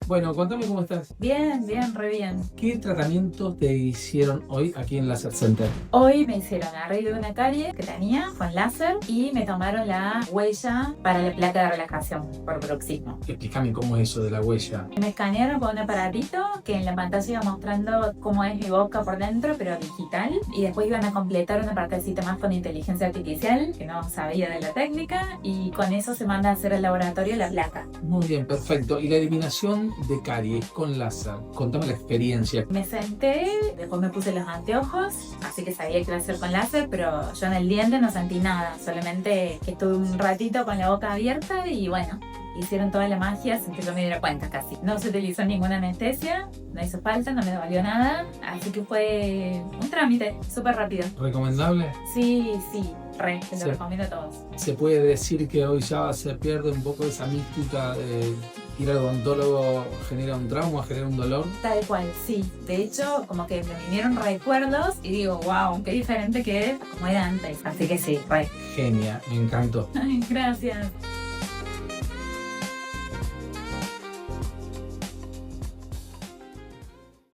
Bueno, contame cómo estás. Bien, bien, re bien. ¿Qué tratamientos te hicieron hoy aquí en Laser Center? Hoy me hicieron arreglo de una carie que tenía con láser y me tomaron la huella para la placa de relajación por bruxismo. Explícame cómo es eso de la huella. Me escanearon con un aparatito que en la pantalla iba mostrando cómo es mi boca por dentro, pero digital. Y después iban a completar una partecita más con inteligencia artificial, que no sabía de la técnica. Y con eso se manda a hacer al laboratorio la placa. Muy bien, perfecto. Y la eliminación de caries con láser. Contame la experiencia. Me senté, después me puse los anteojos, así que sabía que iba a ser con láser, pero yo en el diente no sentí nada, solamente que estuve un ratito con la boca abierta y bueno, hicieron toda la magia sin que yo me diera cuenta casi. No se utilizó ninguna anestesia, no hizo falta, no me dolió nada, así que fue un trámite súper rápido. ¿Recomendable? Sí, re, te lo Sí. recomiendo a todos. Se puede decir que hoy ya se pierde un poco esa mística de ir al odontólogo, genera un trauma, genera un dolor. Tal cual, sí. De hecho, como que me vinieron recuerdos y digo, wow, qué diferente que es como era antes. Así que sí, re. Genia, me encantó. Ay, gracias.